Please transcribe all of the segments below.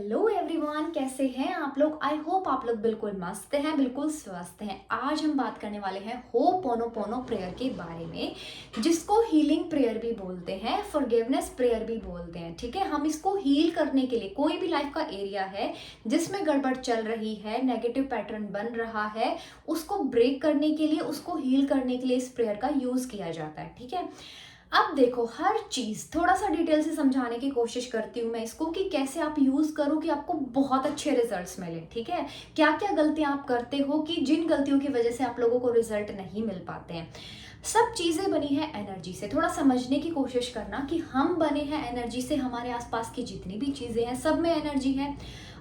Hello everyone, कैसे हैं आप लोग। आई होप आप लोग बिल्कुल मस्त हैं, बिल्कुल स्वस्थ हैं। आज हम बात करने वाले हैं होपोनोपोनो प्रेयर के बारे में, जिसको हीलिंग प्रेयर भी बोलते हैं, फॉरगिवनेस प्रेयर भी बोलते हैं। ठीक है, हम इसको हील करने के लिए, कोई भी लाइफ का एरिया है जिसमें गड़बड़ चल रही है, नेगेटिव पैटर्न बन रहा है, उसको ब्रेक करने के लिए, उसको हील करने के लिए इस प्रेयर का यूज किया जाता है। ठीक है, अब देखो, हर चीज थोड़ा सा डिटेल से समझाने की कोशिश करती हूँ मैं इसको, कि कैसे आप यूज करो कि आपको बहुत अच्छे रिजल्ट्स मिले। ठीक है, क्या क्या गलतियां आप करते हो कि जिन गलतियों की वजह से आप लोगों को रिजल्ट नहीं मिल पाते हैं। सब चीजें बनी है एनर्जी से। थोड़ा समझने की कोशिश करना कि हम बने हैं एनर्जी से, हमारे आसपास की जितनी भी चीजें हैं सब में एनर्जी है।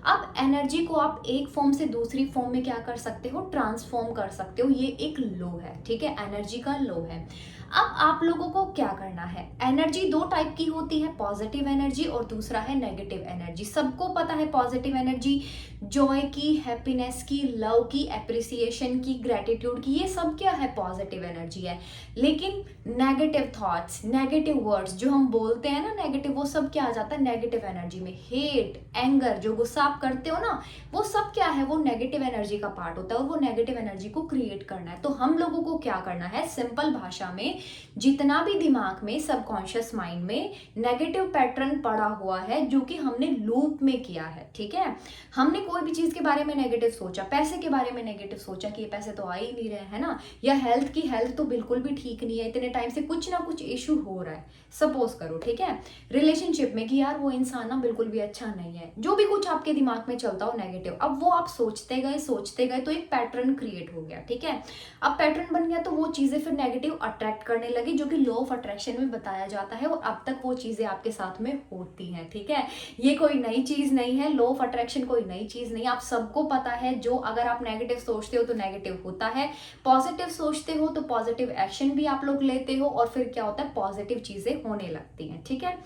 अब एनर्जी को आप एक फॉर्म से दूसरी फॉर्म में क्या कर सकते हो, ट्रांसफॉर्म कर सकते हो। ये एक लो है, ठीक है, एनर्जी का लो है। अब आप लोगों को क्या करना है, एनर्जी दो टाइप की होती है, पॉजिटिव एनर्जी और दूसरा है नेगेटिव एनर्जी। सबको पता है पॉजिटिव एनर्जी जॉय की, हैप्पीनेस की, लव की, एप्रिसिएशन की, ग्रेटिट्यूड की, ये सब क्या है, पॉजिटिव एनर्जी है। लेकिन नेगेटिव थॉट्स, नेगेटिव वर्ड्स जो हम बोलते हैं ना नेगेटिव, वो सब क्या आ जाता है नेगेटिव एनर्जी में। हेट, एंगर, जो गुस्सा आप करते हो ना, वो सब क्या है, वो नेगेटिव एनर्जी का पार्ट होता है और वो नेगेटिव एनर्जी को क्रिएट करना है। तो हम लोगों को क्या करना है, सिंपल भाषा में, जितना भी दिमाग में, सबकॉन्शियस माइंड में नेगेटिव पैटर्न पड़ा हुआ है जो कि हमने लूप में किया है। ठीक है, हमने कोई भी चीज के बारे में नेगेटिव सोचा, पैसे के बारे में नेगेटिव सोचा कि ये पैसे तो आ ही नहीं रहे हैं ना, या हेल्थ की, हेल्थ तो बिल्कुल भी ठीक नहीं है, इतने टाइम से कुछ ना कुछ इशू हो रहा है, सपोज करो। ठीक है, रिलेशनशिप में कि यार वो इंसान ना बिल्कुल भी अच्छा नहीं है, जो भी कुछ आपके दिमाग में चलता हो नेगेटिव, अब वो आप सोचते गए तो एक पैटर्न क्रिएट हो गया। ठीक है, अब पैटर्न बन गया तो वो चीजें फिर नेगेटिव अट्रैक्ट करने लगी, जो कि लॉ ऑफ अट्रैक्शन में बताया जाता है, और अब तक वो चीजें आपके साथ में होती हैं। ठीक है, ये कोई नई चीज नहीं है, लॉ ऑफ अट्रैक्शन कोई नई चीज नहीं, आप सबको पता है। जो अगर आप नेगेटिव सोचते हो तो नेगेटिव होता है, पॉजिटिव सोचते हो तो पॉजिटिव एक्शन भी आप लोग लेते हो, और फिर क्या होता है, पॉजिटिव चीजें होने लगती हैं। ठीक है,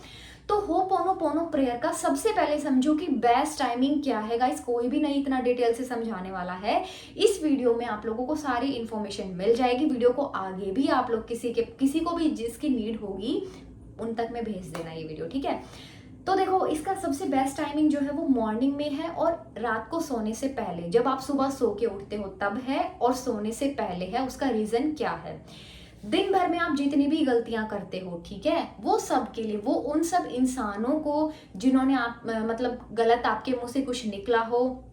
तो होपोनोपोनो प्रेयर का सबसे पहले समझो कि बेस्ट टाइमिंग क्या है। गाइस, कोई भी नहीं इतना डिटेल से समझाने वाला है। इस वीडियो में आप लोगों को सारी इंफॉर्मेशन मिल जाएगी। वीडियो को आगे भी आप लोग किसी को भी जिसकी नीड होगी उन तक में भेज देना ये वीडियो। ठीक है, तो देखो, इसका सबसे बेस्ट टाइमिंग जो है वो मॉर्निंग में है और रात को सोने से पहले। जब आप सुबह सो के उठते हो तब है, और सोने से पहले है। उसका रीजन क्या है, दिन भर में आप जितनी भी गलतियां करते हो, ठीक है, वो सब के लिए, वो उन सब इंसानों को जिन्होंने आप मतलब गलत आपके मुंह से कुछ निकला हो,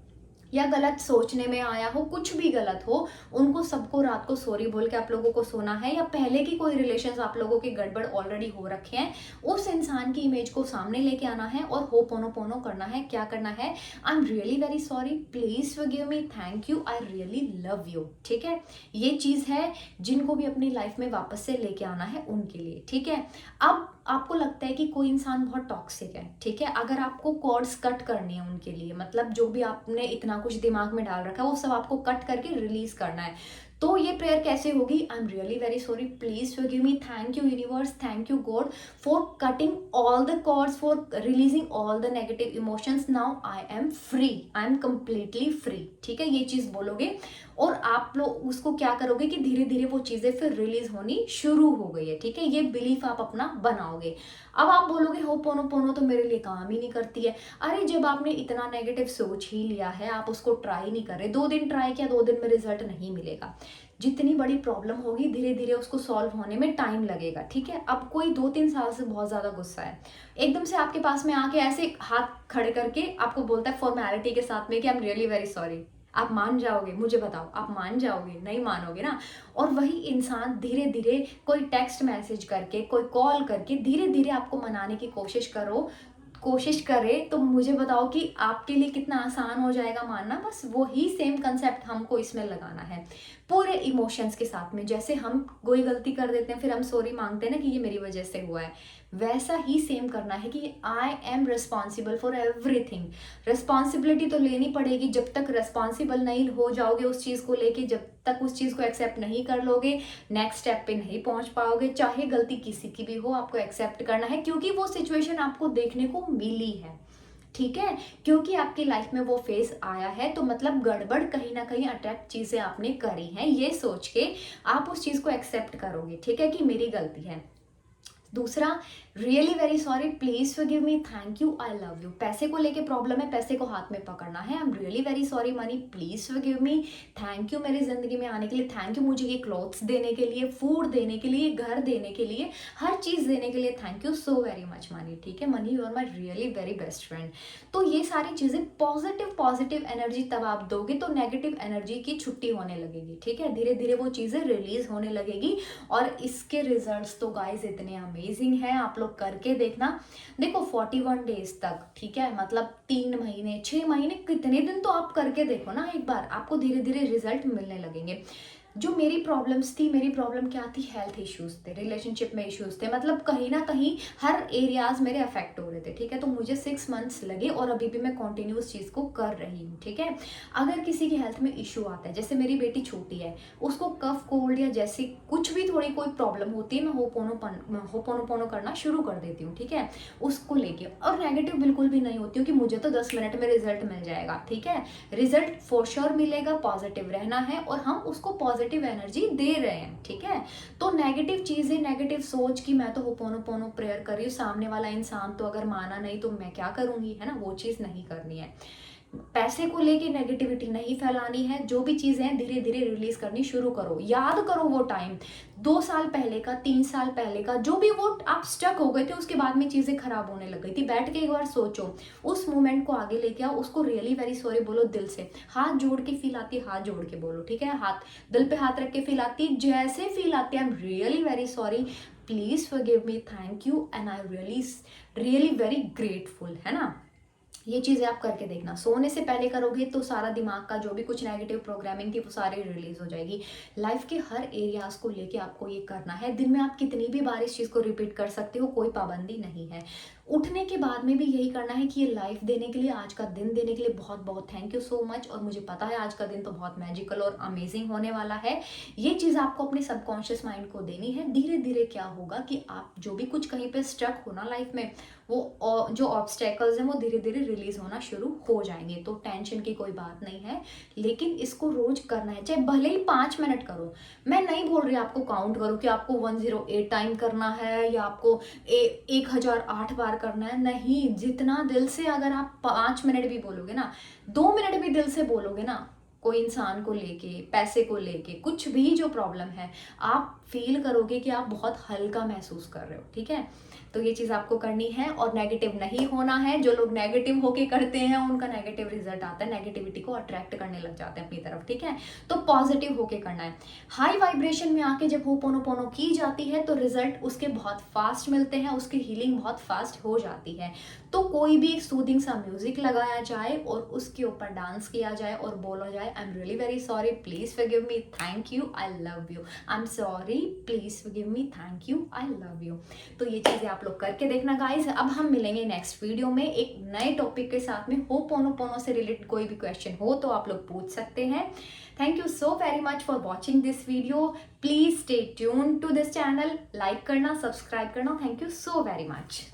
या गलत सोचने में आया हो, कुछ भी गलत हो, उनको सबको रात को सॉरी बोल के आप लोगों को सोना है। या पहले की कोई रिलेशंस आप लोगों के गड़बड़ ऑलरेडी हो रखे हैं, उस इंसान की इमेज को सामने लेके आना है और होपोनोपोनो करना है। क्या करना है, आई am really very sorry, please forgive me, thank you, I really love you. ठीक है, ये चीज है जिनको भी अपनी लाइफ में वापस से लेके आना है उनके लिए। ठीक है, अब आपको लगता है कि कोई इंसान बहुत टॉक्सिक है, ठीक है, अगर आपको कॉर्ड्स कट करनी है उनके लिए, मतलब जो भी आपने इतना कुछ दिमाग में डाल रखा है वो सब आपको कट करके रिलीज करना है, तो ये प्रेयर कैसे होगी, I am really very sorry, please forgive me, thank you universe, thank you God for cutting all the cords, for releasing all the negative emotions, now I am free, I am completely free. ठीक है, ये चीज बोलोगे और आप लोग उसको क्या करोगे कि धीरे धीरे वो चीजें फिर रिलीज होनी शुरू हो गई है। ठीक है, ये बिलीफ आप अपना बनाओगे। अब आप बोलोगे होपोनोपोनो तो मेरे लिए काम ही नहीं करती है। अरे, जब आपने इतना नेगेटिव सोच ही लिया है, आप उसको ट्राई नहीं कर रहे, 2 दिन ट्राई किया, 2 दिन में रिजल्ट नहीं मिलेगा। जितनी बड़ी प्रॉब्लम होगी धीरे धीरे उसको सॉल्व होने में टाइम लगेगा। ठीक है, अब कोई 2-3 साल से बहुत ज्यादा गुस्सा है, एकदम से आपके पास में आके ऐसे हाथ खड़े करके आपको बोलता है फॉर्मेलिटी के साथ में कि आई एम रियली वेरी सॉरी, आप मान जाओगे, मुझे बताओ, आप मान जाओगे, नहीं मानोगे ना। और वही इंसान धीरे धीरे कोई टेक्स्ट मैसेज करके, कोई कॉल करके धीरे धीरे आपको मनाने की कोशिश करे, तो मुझे बताओ कि आपके लिए कितना आसान हो जाएगा मानना। बस वही सेम कंसेप्ट हमको इसमें लगाना है, पूरे इमोशंस के साथ में। जैसे हम कोई गलती कर देते हैं फिर हम सॉरी मांगते हैं ना कि ये मेरी वजह से हुआ है, वैसा ही सेम करना है कि I am responsible for everything. Responsibility तो लेनी पड़ेगी, जब तक रिस्पॉन्सिबल नहीं हो जाओगे उस चीज को लेके, जब तक उस चीज को एक्सेप्ट नहीं कर लोगे, नेक्स्ट स्टेप पे नहीं पहुंच पाओगे। चाहे गलती किसी की भी हो, आपको एक्सेप्ट करना है, क्योंकि वो सिचुएशन आपको देखने को मिली है। ठीक है, क्योंकि आपकी लाइफ में वो फेज आया है, तो मतलब गड़बड़ कहीं ना कहीं अटैक चीजें आपने करी हैं, ये सोच के आप उस चीज को एक्सेप्ट करोगे। ठीक है, कि मेरी गलती है। दूसरा, really very sorry, please forgive me, thank you, I love you. पैसे को लेके प्रॉब्लम है, पैसे को हाथ में पकड़ना है। आई am really very sorry money, please forgive me, thank you मेरी जिंदगी में आने के लिए, थैंक यू मुझे ये क्लॉथ्स देने के लिए, फूड देने के लिए, घर देने के लिए, हर चीज देने के लिए thank you so very much money. ठीक है money, you are my really very best friend. तो ये सारी चीजें पॉजिटिव एनर्जी तब आप दोगे तो नेगेटिव एनर्जी की छुट्टी होने लगेगी। ठीक है, धीरे धीरे वो चीजें रिलीज होने लगेगी और इसके रिजल्ट्स तो गाइस इतने अमेजिंग है, आप लोग करके देखना। देखो 41 डेज तक, ठीक है, मतलब 3 महीने 6 महीने, कितने दिन तो आप करके देखो ना एक बार, आपको धीरे धीरे रिजल्ट मिलने लगेंगे। जो मेरी प्रॉब्लम्स थी, मेरी प्रॉब्लम क्या थी, हेल्थ इश्यूज थे, रिलेशनशिप में इश्यूज थे, मतलब कहीं ना कहीं हर एरियाज मेरे अफेक्ट हो रहे थे। ठीक है, तो मुझे 6 मंथ्स लगे और अभी भी मैं कंटिन्यूस चीज को कर रही हूँ। ठीक है, अगर किसी की हेल्थ में इशू आता है, जैसे मेरी बेटी छोटी है, उसको कफ कोल्ड या जैसे कुछ भी थोड़ी कोई प्रॉब्लम होती है, मैं होपोनोपोनो करना शुरू कर देती हूँ। ठीक है, उसको लेके, और नेगेटिव बिल्कुल भी नहीं होती हूँ कि मुझे तो 10 मिनट में रिजल्ट मिल जाएगा। ठीक है, रिजल्ट फॉर श्योर मिलेगा, पॉजिटिव रहना है और हम उसको पॉजिटिव एनर्जी दे रहे हैं। ठीक है, तो नेगेटिव चीजें, नेगेटिव सोच की मैं तो होपोनोपोनो प्रेयर कर रही हूँ, सामने वाला इंसान तो अगर माना नहीं तो मैं क्या करूंगी, है ना, वो चीज नहीं करनी है। पैसे को लेके नेगेटिविटी नहीं फैलानी है, जो भी चीजें हैं धीरे धीरे रिलीज करनी शुरू करो। याद करो वो टाइम 2 साल पहले का, 3 साल पहले का, जो भी वो आप स्टक हो गए थे, उसके बाद में चीजें खराब होने लग गई थी। बैठ के एक बार सोचो, उस मोमेंट को आगे लेके आओ, उसको रियली वेरी सॉरी बोलो दिल से, हाथ जोड़ के फील आती है, हाथ जोड़ के बोलो। ठीक है, हाथ दिल पे हाथ रख के फील आती है, जैसे फील आती है, आई am really very sorry, please forgive me, thank you and I really very grateful, है ना। ये चीजें आप करके देखना, सोने से पहले करोगे तो सारा दिमाग का जो भी कुछ नेगेटिव प्रोग्रामिंग थी वो सारी रिलीज हो जाएगी। लाइफ के हर एरियाज को लेके आपको ये करना है। दिन में आप कितनी भी बार इस चीज को रिपीट कर सकते हो, कोई पाबंदी नहीं है। उठने के बाद में भी यही करना है कि ये लाइफ देने के लिए, आज का दिन देने के लिए बहुत बहुत थैंक यू सो मच। और मुझे पता है आज का दिन तो बहुत मैजिकल और अमेजिंग होने वाला है। ये चीज आपको अपने सबकॉन्शियस माइंड को देनी है। धीरे धीरे क्या होगा कि आप जो भी कुछ कहीं पे स्टक हो ना लाइफ में, वो जो ऑब्स्टेकल्स हैं वो धीरे धीरे रिलीज होना शुरू हो जाएंगे। तो टेंशन की कोई बात नहीं है, लेकिन इसको रोज करना है, चाहे भले ही 5 मिनट करो। मैं नहीं बोल रही आपको काउंट करो कि आपको 108 टाइम करना है या आपको 1008 बार करना है, नहीं। जितना दिल से, अगर आप 5 मिनट भी बोलोगे ना, 2 मिनट भी दिल से बोलोगे ना, कोई इंसान को लेके, पैसे को लेके, कुछ भी जो प्रॉब्लम है, आप फील करोगे कि आप बहुत हल्का महसूस कर रहे हो। ठीक है, तो ये चीज आपको करनी है और नेगेटिव नहीं होना है। जो लोग नेगेटिव होके करते हैं उनका नेगेटिव रिजल्ट आता है, नेगेटिविटी को अट्रैक्ट करने लग जाते हैं अपनी तरफ। ठीक है, तो पॉजिटिव होके करना है। हाई वाइब्रेशन में आके जब होपोनोपोनो की जाती है तो रिजल्ट उसके बहुत फास्ट मिलते हैं, उसकी हीलिंग बहुत फास्ट हो जाती है। तो कोई भी एक सूदिंग सा म्यूजिक लगाया जाए और उसके ऊपर डांस किया जाए और बोला जाए, आई am really very sorry, please forgive me, thank you, I love you, I am sorry, please forgive me, thank you, I love you. तो ये चीजें आप लोग करके देखना गाइस। अब हम मिलेंगे नेक्स्ट वीडियो में एक नए टॉपिक के साथ में। होपोनोपोनो से रिलेटेड कोई भी क्वेश्चन हो तो आप लोग पूछ सकते हैं। Thank you so very much for watching this video. Please stay tune to this channel, like करना, सब्सक्राइब करना। Thank you so very much.